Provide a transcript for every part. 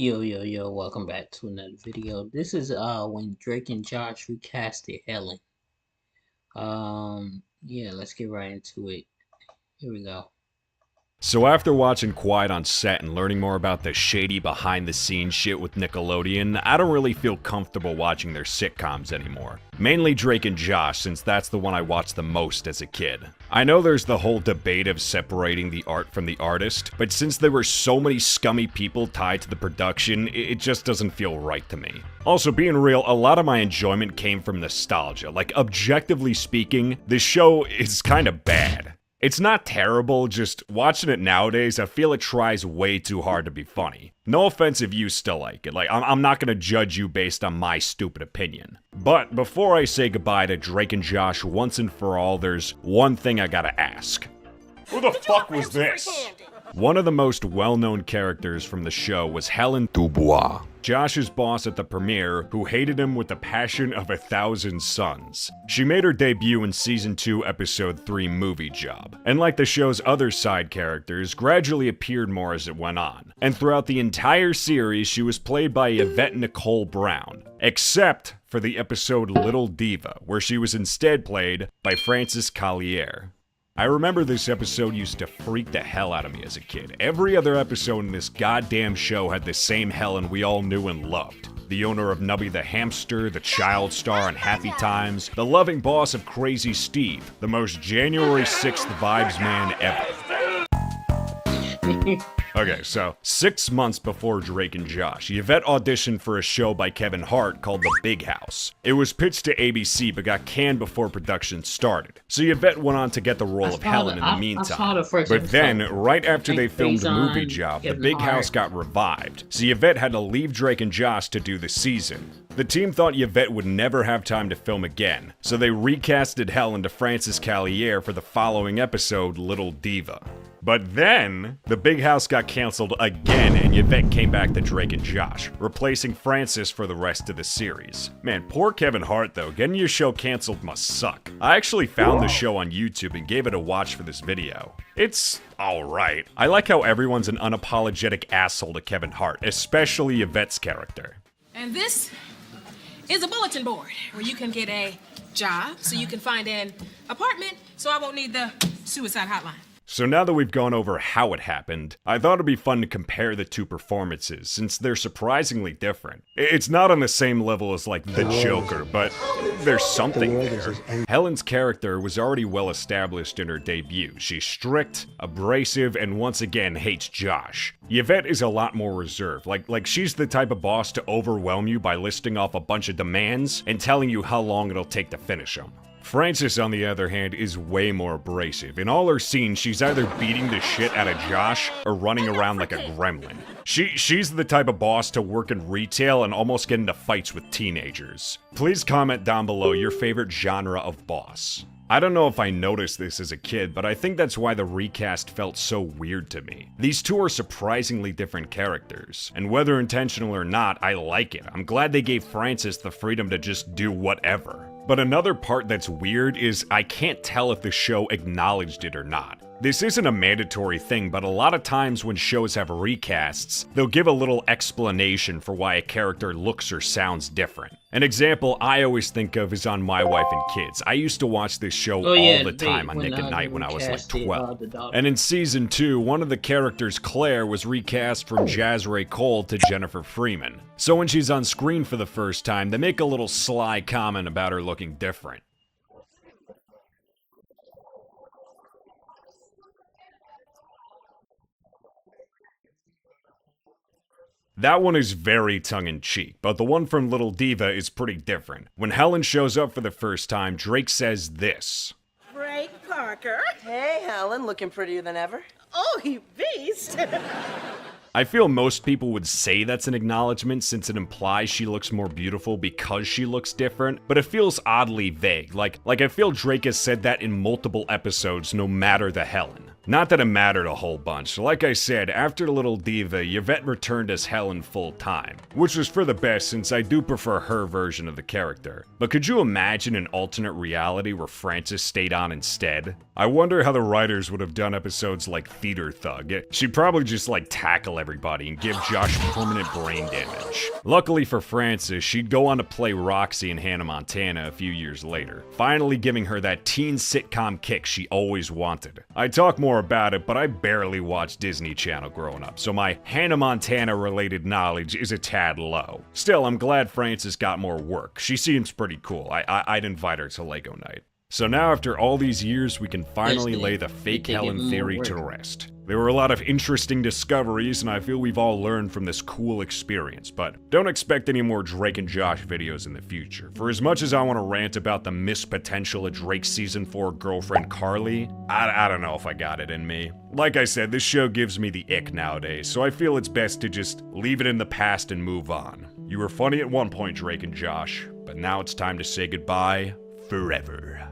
Yo, welcome back to another video. This is when Drake and Josh recasted Helen. Yeah, let's get right into it. Here we go. So after watching Quiet on Set and learning more about the shady behind-the-scenes shit with Nickelodeon, I don't really feel comfortable watching their sitcoms anymore. Mainly Drake and Josh, since that's the one I watched the most as a kid. I know there's the whole debate of separating the art from the artist, but since there were so many scummy people tied to the production, it just doesn't feel right to me. Also, being real, a lot of my enjoyment came from nostalgia. Like, objectively speaking, this show is kinda bad. It's not terrible, just watching it nowadays, I feel it tries way too hard to be funny. No offense if you still like it, I'm not gonna judge you based on my stupid opinion. But before I say goodbye to Drake and Josh once and for all, there's one thing I gotta ask. Who the fuck was this? One of the most well-known characters from the show was Helen Dubois, Josh's boss at the premiere, who hated him with the passion of 1,000 suns. She made her debut in Season 2, Episode 3, Movie Job, and like the show's other side characters, gradually appeared more as it went on. And throughout the entire series, she was played by Yvette Nicole Brown, except for the episode Little Diva, where she was instead played by Frances Callier. I remember this episode used to freak the hell out of me as a kid. Every other episode in this goddamn show had the same Helen we all knew and loved. The owner of Nubby the Hamster, the child star on Happy Times, the loving boss of Crazy Steve, the most January 6th vibes man ever. Okay, so 6 months before Drake and Josh, Yvette auditioned for a show by Kevin Hart called The Big House. It was pitched to ABC but got canned before production started. So Yvette went on to get the role of Helen in the meantime. But then, right after they filmed Movie Job, The Big House got revived. So Yvette had to leave Drake and Josh to do the season. The team thought Yvette would never have time to film again, so they recasted Helen to Frances Callier for the following episode, Little Diva. But then, The Big House got canceled again and Yvette came back to Drake and Josh, replacing Frances for the rest of the series. Man, poor Kevin Hart though, getting your show canceled must suck. I actually found the show on YouTube and gave it a watch for this video. It's alright. I like how everyone's an unapologetic asshole to Kevin Hart, especially Yvette's character. And this is a bulletin board where you can get a job so you can find an apartment so I won't need the suicide hotline. So now that we've gone over how it happened, I thought it'd be fun to compare the two performances, since they're surprisingly different. It's not on the same level as like The Joker, but there's something there. Helen's character was already well established in her debut. She's strict, abrasive, and once again hates Josh. Yvette is a lot more reserved, like she's the type of boss to overwhelm you by listing off a bunch of demands and telling you how long it'll take to finish them. Frances, on the other hand, is way more abrasive. In all her scenes, she's either beating the shit out of Josh or running around like a gremlin. She's the type of boss to work in retail and almost get into fights with teenagers. Please comment down below your favorite genre of boss. I don't know if I noticed this as a kid, but I think that's why the recast felt so weird to me. These two are surprisingly different characters, and whether intentional or not, I like it. I'm glad they gave Frances the freedom to just do whatever. But another part that's weird is I can't tell if the show acknowledged it or not. This isn't a mandatory thing, but a lot of times when shows have recasts, they'll give a little explanation for why a character looks or sounds different. An example I always think of is on My Wife and Kids. I used to watch this show all the time on Nick at Night when I was like 12. And in Season 2, one of the characters, Claire, was recast from Jazrae Cole to Jennifer Freeman. So when she's on screen for the first time, they make a little sly comment about her looking different. That one is very tongue-in-cheek, but the one from Little Diva is pretty different. When Helen shows up for the first time, Drake says this. Drake Parker. Hey, Helen, looking prettier than ever. Oh, you beast. I feel most people would say that's an acknowledgement since it implies she looks more beautiful because she looks different, but it feels oddly vague, like I feel Drake has said that in multiple episodes no matter the Helen. Not that it mattered a whole bunch. Like I said, after the Little Diva, Yvette returned as Helen full-time, which was for the best since I do prefer her version of the character. But could you imagine an alternate reality where Frances stayed on instead? I wonder how the writers would have done episodes like Theater Thug. She'd probably just like tackle everybody and give Josh permanent brain damage. Luckily for Frances, she'd go on to play Roxy in Hannah Montana a few years later, finally giving her that teen sitcom kick she always wanted. I talk more about it, but I barely watched Disney Channel growing up, so my Hannah Montana related knowledge is a tad low. Still, I'm glad Frances got more work. She seems pretty cool. I'd invite her to Lego Night. So now after all these years, we can finally lay the fake Helen theory to rest. There were a lot of interesting discoveries, and I feel we've all learned from this cool experience, but don't expect any more Drake and Josh videos in the future. For as much as I want to rant about the missed potential of Drake's Season 4 girlfriend Carly, I don't know if I got it in me. Like I said, this show gives me the ick nowadays, so I feel it's best to just leave it in the past and move on. You were funny at one point, Drake and Josh, but now it's time to say goodbye forever.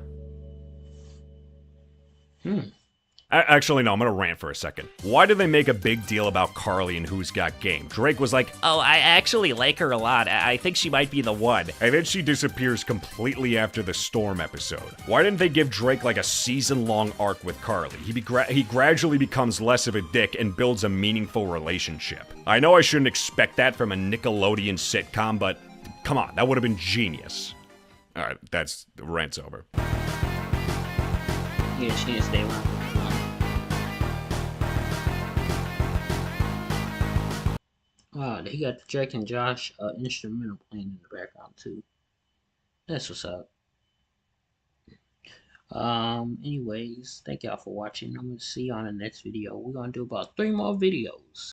Actually, no, I'm gonna rant for a second. Why did they make a big deal about Carly and Who's Got Game? Drake was like, "Oh, I actually like her a lot. I think she might be the one." And then she disappears completely after the Storm episode. Why didn't they give Drake like a season-long arc with Carly? He gradually becomes less of a dick and builds a meaningful relationship. I know I shouldn't expect that from a Nickelodeon sitcom, but come on, that would have been genius. Alright, the rant's over. Yeah, she didn't stay around for long. Oh, he got the Drake and Josh instrumental playing in the background too. That's what's up. Anyways, thank y'all for watching. I'm gonna see you on the next video. We're gonna do about 3 more videos.